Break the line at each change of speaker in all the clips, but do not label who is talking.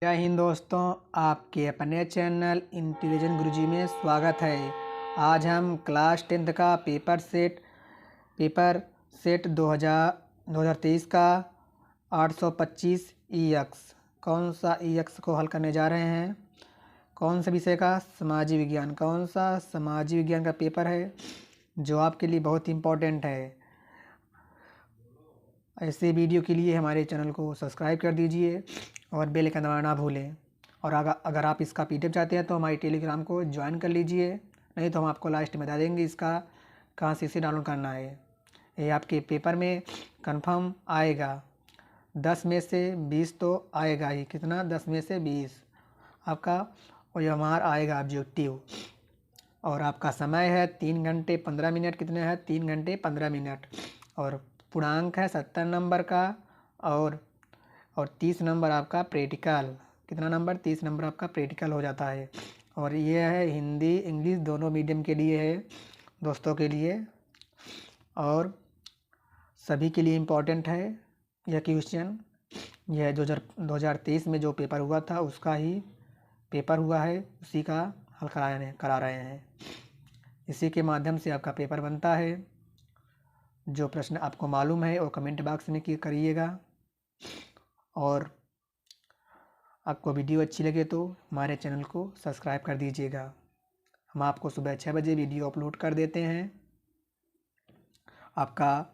जय हिंद दोस्तों, आपके अपने चैनल इंटेलिजेंट गुरुजी में स्वागत है। आज हम क्लास 10th का पेपर सेट 2023 का 825 EX कौन सा EX को हल करने जा रहे हैं। कौन से विषय का? समाजी विज्ञान। कौन सा समाजी विज्ञान का पेपर है जो आपके लिए बहुत इम्पोर्टेंट है। ऐसे वीडियो के लिए हमारे चैनल को सब्सक्राइब कर दीजिए और बेल आइकन दबाना ना भूलें। और अगर आप इसका PDF चाहते हैं तो हमारे टेलीग्राम को ज्वाइन कर लीजिए, नहीं तो हम आपको लास्ट में बता देंगे इसका कहाँ से इसे डाउनलोड करना है। ये आपके पेपर में कंफर्म आएगा। 10 में से 20 तो आएगा ही। कितना? 10 में से 20 आपका OMR आएगा ऑब्जेक्टिव। और आपका समय है 3 घंटे 15 मिनट। कितने हैं? 3 घंटे 15 मिनट। और पूर्णांक है 70 नंबर का। और 30 नंबर आपका प्रैक्टिकल। कितना नंबर? 30 नंबर आपका प्रैक्टिकल हो जाता है। और ये है हिंदी इंग्लिश दोनों मीडियम के लिए है, दोस्तों के लिए। और सभी के लिए इम्पोर्टेंट है यह क्वेश्चन। यह 2023 में जो पेपर हुआ था उसका ही पेपर हुआ है, उसी का हल करा रहे हैं। इसी के माध्यम से आपका पेपर बनता है। जो प्रश्न आपको मालूम है वो कमेंट बॉक्स में करिएगा। और आपको वीडियो अच्छी लगे तो हमारे चैनल को सब्सक्राइब कर दीजिएगा। हम आपको सुबह 6 बजे वीडियो अपलोड कर देते हैं। आपका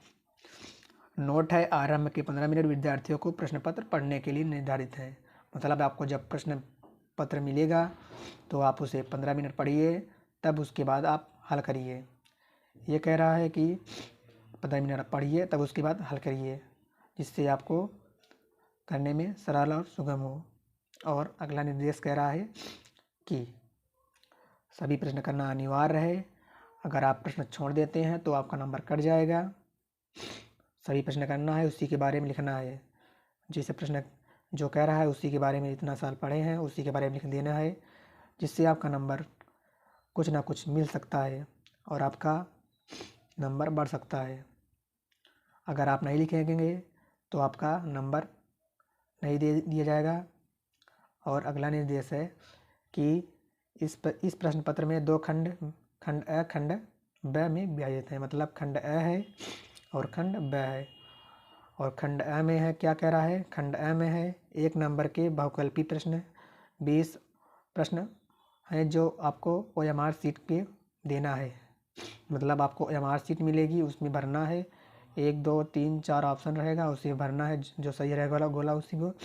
नोट है आरंभ के 15 मिनट विद्यार्थियों को प्रश्न पत्र पढ़ने के लिए निर्धारित है। मतलब आपको जब प्रश्न पत्र मिलेगा तो आप उसे 15 मिनट पढ़िए, तब उसके बाद आप हल करिए। ये कह रहा है कि 15 मिनट पढ़िए तब उसके बाद हल करिए, जिससे आपको करने में सरल और सुगम हो। और अगला निर्देश कह रहा है कि सभी प्रश्न करना अनिवार्य है। अगर आप प्रश्न छोड़ देते हैं तो आपका नंबर कट जाएगा। सभी प्रश्न करना है, उसी के बारे में लिखना है। जैसे प्रश्न जो कह रहा है उसी के बारे में इतना साल पढ़े हैं उसी के बारे में लिख देना है, जिससे आपका नंबर कुछ ना कुछ मिल सकता है और आपका नंबर बढ़ सकता है। अगर आप नहीं लिखेंगे तो आपका नंबर नहीं दिया जाएगा। और अगला निर्देश है कि इस प्रश्न पत्र में 2 खंड अ खंड ब में विभाजित है। मतलब खंड अ है और खंड ब है। और खंड अ में है, क्या कह रहा है? खंड अ में है 1 नंबर के बहुकल्पी प्रश्न 20 प्रश्न हैं जो आपको OMR शीट पे देना है। मतलब आपको OMR शीट मिलेगी, उसमें भरना है। 1 2 3 4 ऑप्शन रहेगा, उसे भरना है। जो सही रहेगा गोला उसी को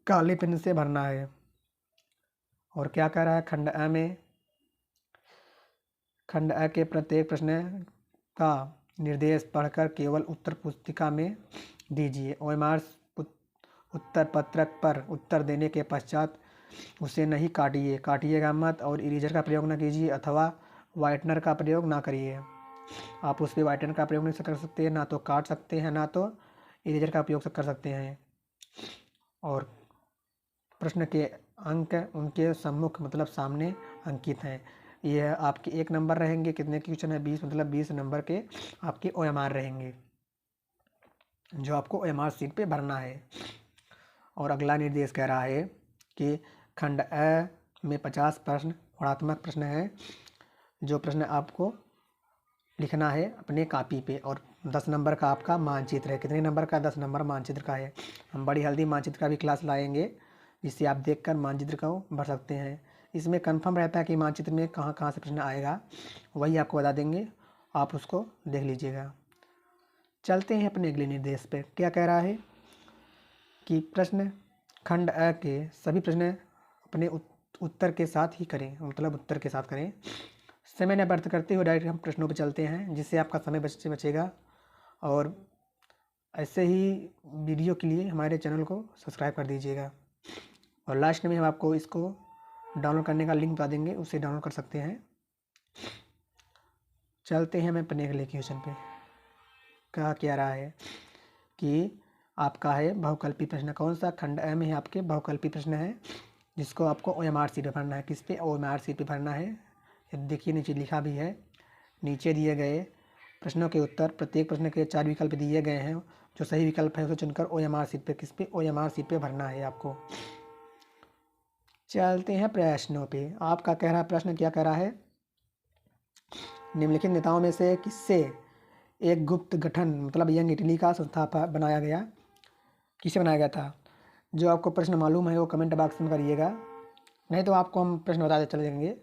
काले पेन से भरना है। और क्या कह रहा है खंड अ में? खंड अ के प्रत्येक प्रश्न का निर्देश पढ़कर केवल उत्तर पुस्तिका में दीजिए। OMR उत्तर पत्रक पर उत्तर देने के पश्चात उसे नहीं काटिएगा मत और इरेजर का प्रयोग न कीजिए अथवा वाइटनर का प्रयोग ना करिए। आप उस पर वाइटनर का प्रयोग नहीं कर सकते, ना तो काट सकते हैं, ना तो इरेजर का उपयोग कर सकते हैं। और प्रश्न के अंक उनके सम्मुख मतलब सामने अंकित हैं। यह आपके 1 नंबर रहेंगे। कितने क्वेश्चन है? 20। मतलब 20 नंबर के आपके OMR रहेंगे जो आपको OMR शीट पे भरना है। और अगला निर्देश कह रहा है कि खंड अ में 50 प्रश्न गुणात्मक प्रश्न है। जो प्रश्न आपको लिखना है अपने कॉपी पे। और 10 नंबर का आपका मानचित्र है। कितने नंबर का? 10 नंबर मानचित्र का है। हम बड़ी हल्दी मानचित्र का भी क्लास लाएंगे, जिससे आप देखकर मानचित्र को भर सकते हैं। इसमें कंफर्म रहता है कि मानचित्र में कहाँ कहाँ से प्रश्न आएगा, वही आपको बता देंगे, आप उसको देख लीजिएगा। चलते हैं अपने अगले निर्देश पे। क्या कह रहा है कि प्रश्न खंड अ के सभी प्रश्न अपने उत्तर के साथ ही करें। मतलब उत्तर के साथ करें। समय न व्यर्थ करते हुए डायरेक्ट हम प्रश्नों पर चलते हैं, जिससे आपका समय बचेगा। और ऐसे ही वीडियो के लिए हमारे चैनल को सब्सक्राइब कर दीजिएगा। और लास्ट में हम आपको इसको डाउनलोड करने का लिंक बता देंगे, उससे डाउनलोड कर सकते हैं। चलते हैं मैं अपने अगले क्वेश्चन पे। क्या रहा है कि आपका है बहुकल्पी प्रश्न। कौन सा? खंड अ में है आपके बहुकल्पी प्रश्न है, जिसको आपको OMR शीट पे भरना है। किस पे? OMR शीट पे भरना है। देखिए नीचे लिखा भी है। नीचे दिए गए प्रश्नों के उत्तर, प्रत्येक प्रश्न के 4 विकल्प दिए गए हैं। जो सही विकल्प है उसे चुनकर OMR शीट पे किस पे? OMR शीट पे भरना है आपको। चलते हैं प्रश्नों पे। आपका कह रहा प्रश्न क्या कह रहा है, निम्नलिखित नेताओं में से किससे एक गुप्त गठन मतलब यंग इटली का संस्थापक बनाया गया, किसे बनाया गया था? जो आपको प्रश्न मालूम है वो कमेंट बॉक्स में करिएगा, नहीं तो आपको हम प्रश्न बताते चले जाएंगे।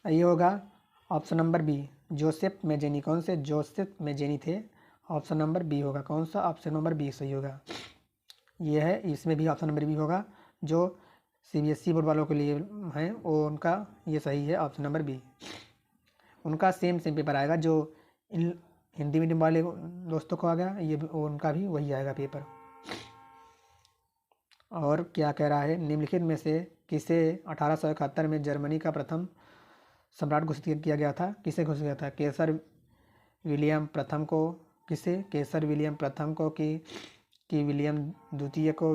ये होगा ऑप्शन नंबर बी, जोसेफ मेजेनी। कौन से जोसेफ मेजेनी थे? ऑप्शन नंबर बी होगा। कौन सा? ऑप्शन नंबर बी सही होगा। ये है, इसमें भी ऑप्शन नंबर बी होगा। जो सीबीएसई बोर्ड वालों के लिए हैं वो उनका ये सही है, ऑप्शन नंबर बी। उनका सेम पेपर आएगा जो हिंदी मीडियम वाले दोस्तों को आ गया, ये उनका भी वही आएगा पेपर। और क्या कह रहा है, निम्नलिखित में से किसे 1871 में जर्मनी का प्रथम सम्राट घोषित किया गया था? किसे घोषित किया था? केसर विलियम प्रथम को, किसे? केसर विलियम प्रथम को, कि विलियम द्वितीय को,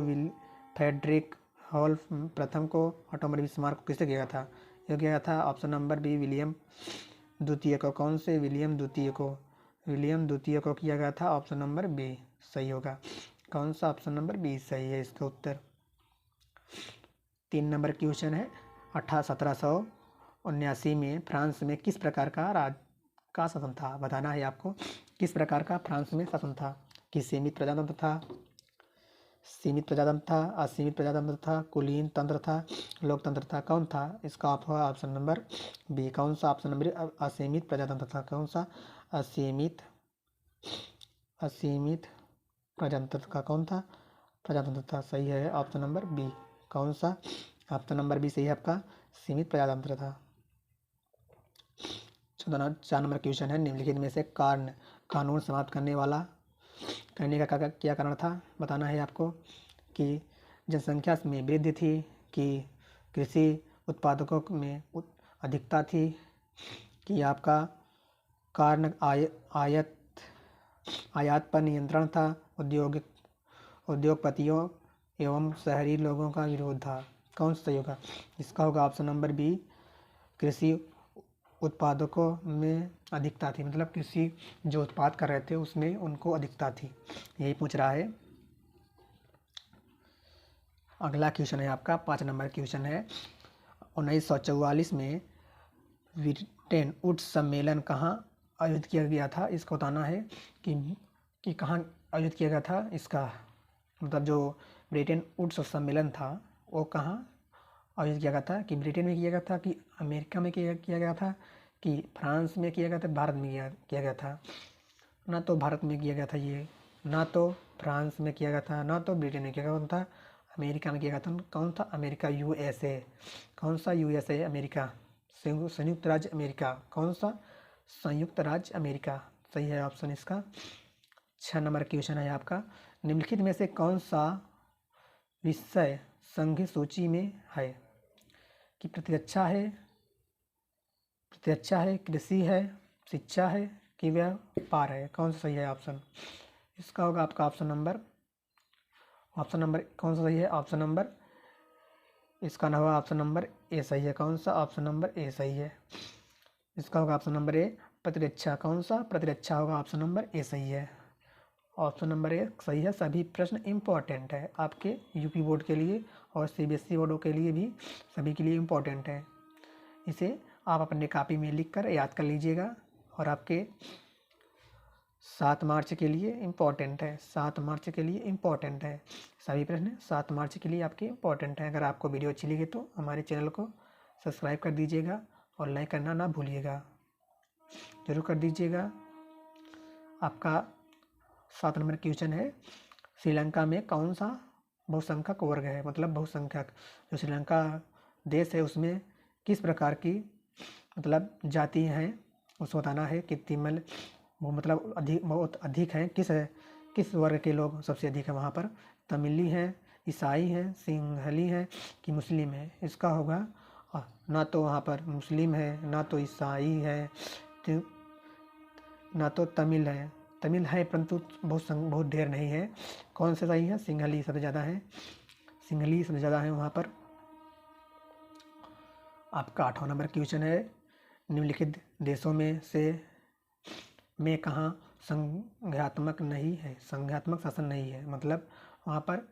फ्रेडरिक हॉल प्रथम को, ऑटोमर बिस्मार्क को किसे किया था? यह गया था ऑप्शन नंबर बी, विलियम द्वितीय को। कौन से? विलियम द्वितीय को। विलियम द्वितीय को किया गया था, ऑप्शन नंबर बी सही होगा। कौन सा? ऑप्शन नंबर बी सही है इसका उत्तर। 3 नंबर क्वेश्चन है, 1779 में फ्रांस में किस प्रकार का शासन था? बताना है आपको किस प्रकार का फ्रांस में शासन था। कि सीमित प्रजातंत्र था, सीमित प्रजातंत्र था, असीमित प्रजातंत्र था, कुलीन तंत्र था, लोकतंत्र था? कौन था? इसका ऑप्शन नंबर बी। कौन सा? ऑप्शन नंबर असीमित प्रजातंत्र था। कौन सा? असीमित प्रजातंत्र का कौन था? प्रजातंत्र था। सही है ऑप्शन नंबर बी। कौन सा? ऑप्शन नंबर बी सही है आपका, सीमित प्रजातंत्र था। 4 नंबर क्वेश्चन है, निम्नलिखित में से कानून समाप्त करने का क्या कारण था? बताना है आपको। कि जनसंख्या में वृद्धि थी, कि कृषि उत्पादकों में अधिकता थी, कि आपका कारण आयात पर नियंत्रण था, उद्योगपतियों एवं शहरी लोगों का विरोध था? कौन सा सही होगा? इसका होगा ऑप्शन नंबर बी, कृषि उत्पादकों में अधिकता थी, मतलब कृषि जो उत्पाद कर रहे थे उसमें उनको अधिकता थी, यही पूछ रहा है। अगला क्वेश्चन है आपका 5 नंबर क्वेश्चन है, 1944 में ब्रिटेन वुड्स सम्मेलन कहाँ आयोजित किया गया था? इसको बताना है कि कहाँ आयोजित किया गया था। इसका मतलब जो ब्रिटेन वुड्स सम्मेलन था वो कहाँ आयोजित किया गया था? कि ब्रिटेन में किया गया था, कि अमेरिका में किया गया था, कि फ्रांस में किया गया था, भारत में किया गया था? ना तो भारत में किया गया था ये, ना तो फ्रांस में किया गया था, ना तो ब्रिटेन में किया गया था, अमेरिका में किया गया था। कौन था? America, USA. कौन सा? यूएसए, अमेरिका, संयुक्त राज्य अमेरिका। कौन सा? संयुक्त राज्य अमेरिका सही है ऑप्शन इसका। 6 नंबर क्वेश्चन है आपका, निम्नलिखित में से कौन सा विषय संघीय सूची में है? कि प्रतिरक्षा है, कृषि है, शिक्षा है, कि व्यापार है? कौन सा सही है ऑप्शन? इसका होगा आपका ऑप्शन नंबर कौन सा सही है? ऑप्शन नंबर, इसका ना होगा ऑप्शन नंबर ए सही है। कौन सा? ऑप्शन नंबर ए सही है। इसका होगा ऑप्शन नंबर ए, प्रतिरक्षा। कौन सा? प्रतिरक्षा होगा ऑप्शन नंबर ए सही है। ऑप्शन नंबर ए सही है। सभी प्रश्न इम्पॉर्टेंट है आपके यूपी बोर्ड के लिए और सीबीएसई बोर्डों के लिए भी, सभी के लिए इम्पॉर्टेंट है। इसे आप अपने कॉपी में लिख कर याद कर लीजिएगा और आपके 7 मार्च के लिए इम्पॉर्टेंट है। 7 मार्च के लिए इम्पॉर्टेंट है, सभी प्रश्न 7 मार्च के लिए आपके इम्पॉर्टेंट है। अगर आपको वीडियो अच्छी लगी तो हमारे चैनल को सब्सक्राइब कर दीजिएगा और लाइक करना ना भूलिएगा, ज़रूर कर दीजिएगा। आपका 7 नंबर क्वेश्चन है, श्रीलंका में कौन सा बहुसंख्यक वर्ग है? मतलब बहुसंख्यक जो श्रीलंका देश है उसमें किस प्रकार की मतलब जाति हैं उसको बताना है। कि तिमल वो मतलब बहुत अधिक हैं, किस वर्ग के लोग सबसे अधिक हैं वहाँ पर? तमिली हैं, ईसाई हैं, सिंहली हैं, कि मुस्लिम है? इसका होगा ना तो वहाँ पर मुस्लिम है, ना तो ईसाई है, ना तो तमिल है परंतु बहुत ढेर नहीं है। कौन सा सही है? सिंहली सबसे ज़्यादा है, सिंहली सबसे ज़्यादा है वहाँ पर। आपका 8वां नंबर क्वेश्चन है, निम्नलिखित देशों में कहाँ संघात्मक नहीं है? संघात्मक शासन नहीं है, मतलब वहाँ पर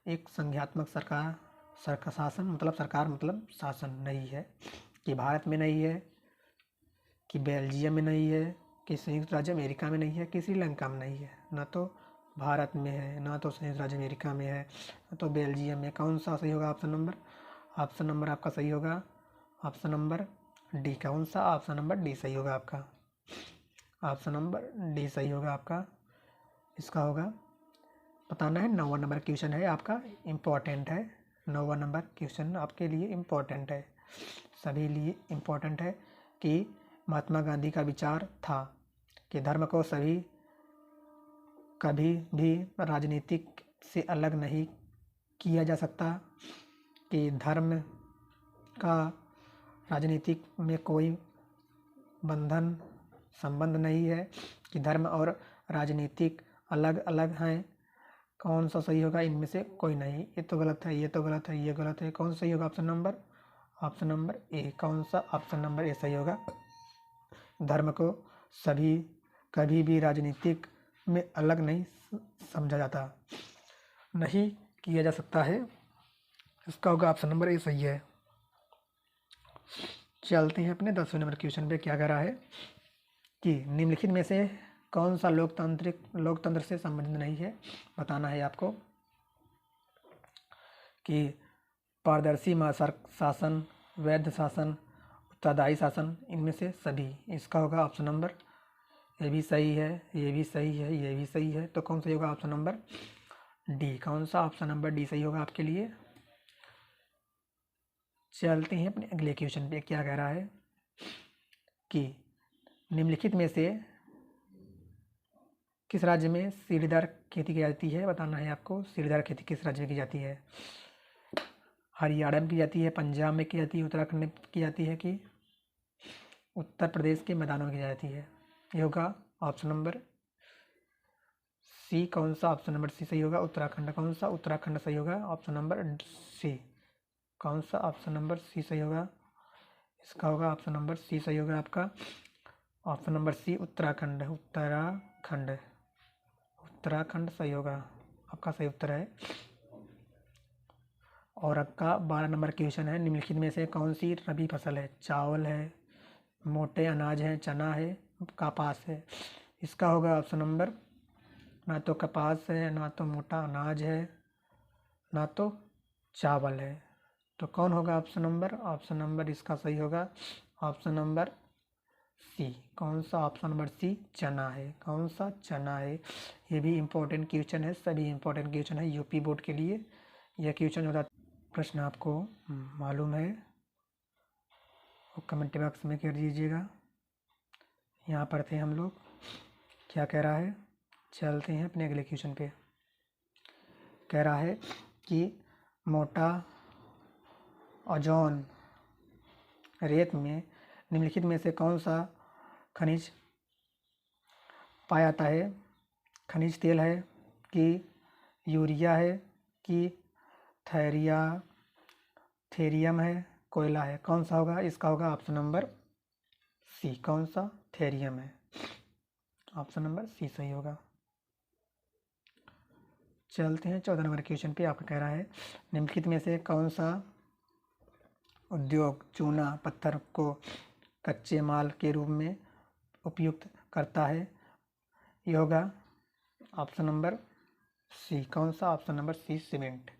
एक संघात्मक सरकार सरकार शासन मतलब सरकार मतलब शासन नहीं है, कि भारत में नहीं है, कि बेल्जियम में नहीं है, कि संयुक्त राज्य अमेरिका में नहीं है, कि श्रीलंका में नहीं है। ना तो भारत में है, ना तो संयुक्त राज्य अमेरिका में है, ना तो बेल्जियम में। कौन सा सही होगा ऑप्शन नंबर? ऑप्शन नंबर आपका सही होगा ऑप्शन नंबर डी। कौन सा? ऑप्शन नंबर डी सही होगा आपका। ऑप्शन नंबर डी सही होगा आपका। इसका होगा बताना है। 9वां नंबर क्वेश्चन है आपका, इम्पोर्टेंट है। 9वां नंबर क्वेश्चन आपके लिए इम्पोर्टेंट है, सभी लिए इम्पोर्टेंट है कि महात्मा गांधी का विचार था कि धर्म को सभी कभी भी राजनीतिक से अलग नहीं किया जा सकता, कि धर्म का राजनीतिक में कोई बंधन संबंध नहीं है, कि धर्म और राजनीतिक अलग अलग हैं। कौन सा सही होगा? इनमें से कोई नहीं। ये तो गलत है, ये तो गलत है, ये गलत है। कौन सा सही होगा? Option number A. कौन सा? ऑप्शन नंबर ए सही होगा। धर्म को सभी कभी भी राजनीतिक में अलग नहीं समझा जाता, नहीं किया जा सकता है। इसका होगा ऑप्शन नंबर ए सही है। चलते हैं अपने 10वें नंबर क्वेश्चन पे। क्या कह रहा है कि निम्नलिखित में से कौन सा लोकतंत्र से संबंधित नहीं है? बताना है आपको कि पारदर्शी शासन, वैध शासन, उत्तरदायी शासन, इनमें से सभी। इसका होगा ऑप्शन नंबर ये भी सही है, ये भी सही है, ये भी सही है। तो कौन सही होगा? Option number D. कौन सा? ऑप्शन नंबर डी सही होगा आपके लिए। चलते हैं अपने अगले क्वेश्चन पे। क्या कह रहा है कि निम्नलिखित में से किस राज्य में सीढ़ीदार खेती की जाती है? बताना है आपको। सीढ़ीदार खेती किस राज्य में की जाती है? हरियाणा में की जाती है, पंजाब में की जाती है, उत्तराखंड में की जाती है, कि उत्तर प्रदेश के मैदानों में की जाती है? ये होगा ऑप्शन नंबर सी। कौन सा? ऑप्शन नंबर सी सही होगा। उत्तराखंड। कौन सा? उत्तराखंड सही होगा। Option number C. कौन सा? ऑप्शन नंबर सी सही होगा। इसका होगा ऑप्शन नंबर सी सही होगा आपका। Option number C Uttarakhand. Uttarakhand Uttarakhand सही होगा आपका, सही उत्तर है। और आपका 12 नंबर क्वेश्चन है, निम्नलिखित में से कौन सी रबी फसल है? चावल है, मोटे अनाज है, चना है, कपास है? इसका होगा ऑप्शन नंबर, ना तो कपास है, ना तो मोटा अनाज है, ना तो चावल है। तो कौन होगा ऑप्शन नंबर? ऑप्शन नंबर इसका सही होगा ऑप्शन नंबर सी। कौन सा? ऑप्शन नंबर सी चना है। कौन सा? चना है। ये भी इम्पोर्टेंट क्वेश्चन है, सभी इम्पोर्टेंट क्वेश्चन है यूपी बोर्ड के लिए। यह क्वेश्चन होता प्रश्न आपको मालूम है वो कमेंट बॉक्स में कर दीजिएगा। यहाँ पर थे हम लोग। क्या कह रहा है? चलते हैं अपने अगले क्वेश्चन पे। कह रहा है कि मोटा ओजोन रेत में निम्नलिखित में से कौन सा खनिज पाया जाता है? खनिज तेल है, कि यूरिया है, कि थेरियम है, कोयला है? कौन सा होगा? इसका होगा ऑप्शन नंबर सी। कौन सा? थेरियम है। ऑप्शन नंबर सी सही होगा। चलते हैं 14 नंबर क्वेश्चन पे। आपका कह रहा है निम्नलिखित में से कौन सा उद्योग चूना पत्थर को कच्चे माल के रूप में उपयुक्त करता है? ये होगा ऑप्शन नंबर सी। कौन सा? Option number C cement.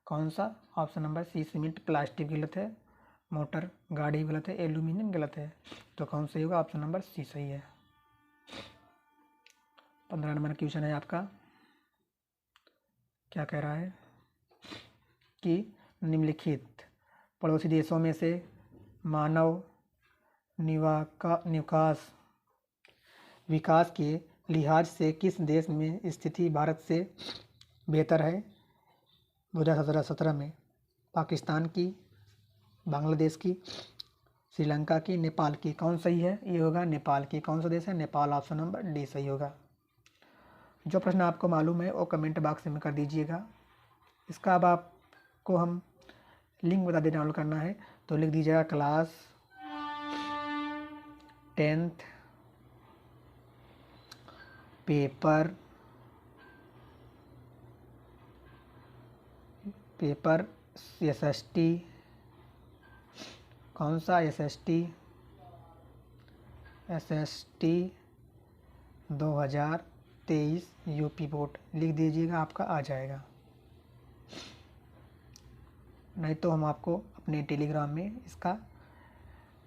कौन सा? Option number C cement. Plastic गलत है, मोटर गाड़ी गलत है, एल्यूमिनियम गलत है। तो कौन सही होगा? ऑप्शन नंबर सी सही है। 15 नंबर क्वेश्चन है आपका। क्या कह रहा है कि निम्नलिखित पड़ोसी देशों में से मानव निवास विकास के लिहाज से किस देश में स्थिति भारत से बेहतर है 2017 में? पाकिस्तान की, बांग्लादेश की, श्रीलंका की, नेपाल की? कौन सही है? ये होगा नेपाल की। कौन सा देश है? नेपाल। ऑप्शन नंबर डी सही होगा। जो प्रश्न आपको मालूम है वो कमेंट बॉक्स में कर दीजिएगा। इसका अब आपको हम लिंक बता दें डाउनलोड करना है तो लिख दीजिएगा क्लास 10th पेपर SST, कौन सा SST 2023 यूपी बोर्ड लिख दीजिएगा, आपका आ जाएगा। नहीं तो हम आपको अपने टेलीग्राम में इसका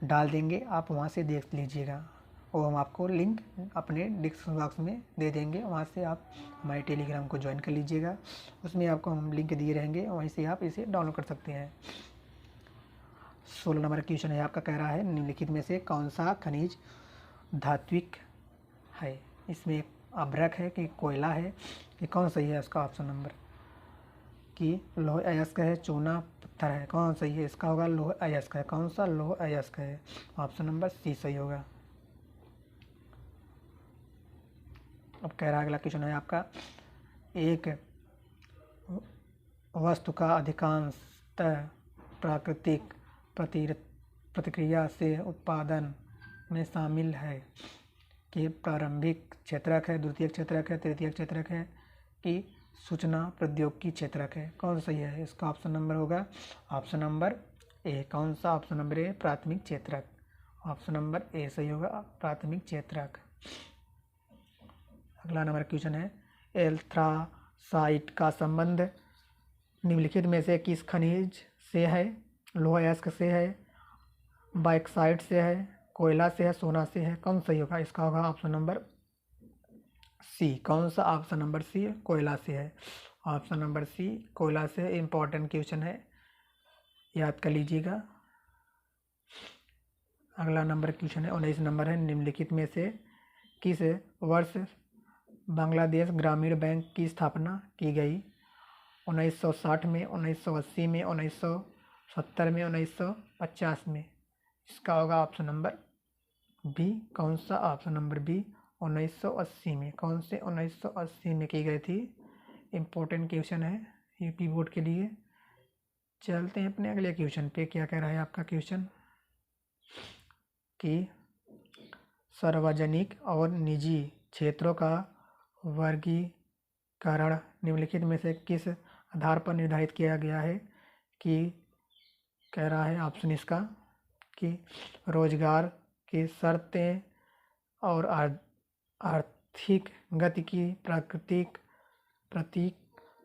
डाल देंगे, आप वहाँ से देख लीजिएगा, और हम आपको लिंक अपने डिस्क्रिप्शन बॉक्स में दे देंगे, वहाँ से आप हमारे टेलीग्राम को ज्वाइन कर लीजिएगा। उसमें आपको हम लिंक दिए रहेंगे, वहीं से आप इसे डाउनलोड कर सकते हैं। 16 नंबर क्वेश्चन है आपका, कह रहा है निम्नलिखित में से कौन सा खनिज धात्विक है। इसमें अभ्रक है कि कोयला है कि कौन सही है इसका ऑप्शन नंबर, कि लौह अयस्क है, चूना पत्थर है, कौन सही है इसका होगा लौह अयस्क है। कौन सा लौह अयस्क है, ऑप्शन नंबर सी सही होगा। अब कह रहा है अगला क्वेश्चन है आपका, एक वस्तु का अधिकांशतः प्राकृतिक प्रतिक्रिया से उत्पादन में शामिल है, कि प्रारंभिक क्षेत्रक है, द्वितीयक क्षेत्रक है, तृतीयक क्षेत्रक है, कि सूचना प्रौद्योगिकी क्षेत्रक है। कौन सही है इसका ऑप्शन नंबर होगा ऑप्शन नंबर ए। कौन सा ऑप्शन नंबर ए, प्राथमिक क्षेत्रक। ऑप्शन नंबर ए सही होगा, प्राथमिक क्षेत्रक। अगला नंबर क्वेश्चन है, एल्थ्रासाइट का संबंध निम्नलिखित में से किस खनिज से है। लौह अयस्क से है, बाइक्साइट से है, कोयला से है, सोना से है। कौन सही होगा इसका होगा ऑप्शन नंबर सी। कौन सा ऑप्शन नंबर सी, कोयला से है। ऑप्शन नंबर सी कोयला से। इम्पोर्टेंट क्वेश्चन है, याद कर लीजिएगा। अगला नंबर क्वेश्चन है 19 नंबर है, निम्नलिखित में से किस वर्ष बांग्लादेश ग्रामीण बैंक की स्थापना की गई। 1960 में, 1980 में, 1970 में, 1950 में। इसका होगा ऑप्शन नंबर बी। कौन सा ऑप्शन नंबर बी, 1980 में। कौन से 1980 में की गई थी। इम्पोर्टेंट क्वेश्चन है यूपी बोर्ड के लिए। चलते हैं अपने अगले क्वेश्चन पे। क्या कह रहा है आपका क्वेश्चन, कि सार्वजनिक और निजी क्षेत्रों का वर्गीकरण निम्नलिखित में से किस आधार पर निर्धारित किया गया है। कि कह रहा है ऑप्शन इसका, कि रोजगार की शर्तें और आर्थिक गति की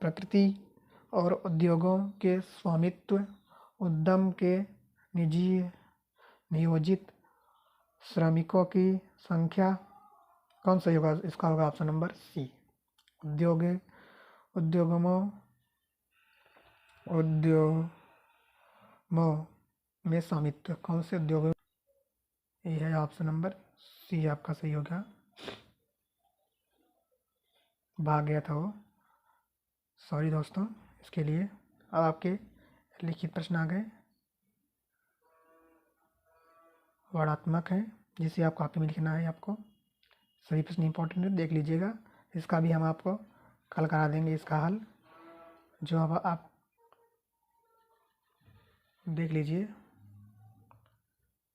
प्रकृति और उद्योगों के स्वामित्व, उद्यम के निजी नियोजित श्रमिकों की संख्या। कौन सा होगा इसका होगा ऑप्शन नंबर सी। उद्योगों में स्वामित्व। कौन से उद्योगों, ये है ऑप्शन नंबर सी आपका सही होगा। भाग गया था वो, सॉरी दोस्तों इसके लिए। अब आपके लिखित प्रश्न आ गए, वर्णात्मक है, जिसे आप कॉपी में लिखना है। आपको सभी प्रश्न इंपॉर्टेंट है, देख लीजिएगा। इसका भी हम आपको कल करा देंगे इसका हल, जो अब आप देख लीजिए।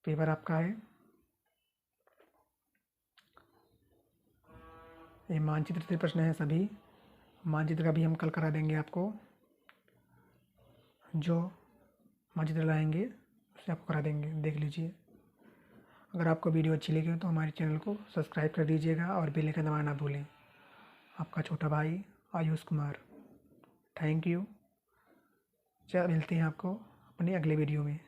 पेपर आपका है, ये मानचित्र से प्रश्न है सभी। मानचित्र का भी हम कल करा देंगे आपको, जो मानचित्र लाएंगे उससे आपको करा देंगे, देख लीजिए। अगर आपको वीडियो अच्छी लगी हो तो हमारे चैनल को सब्सक्राइब कर दीजिएगा और बेल आइकन दबाना ना भूलें। आपका छोटा भाई आयुष कुमार, थैंक यू। चल मिलते हैं आपको अपने अगले वीडियो में।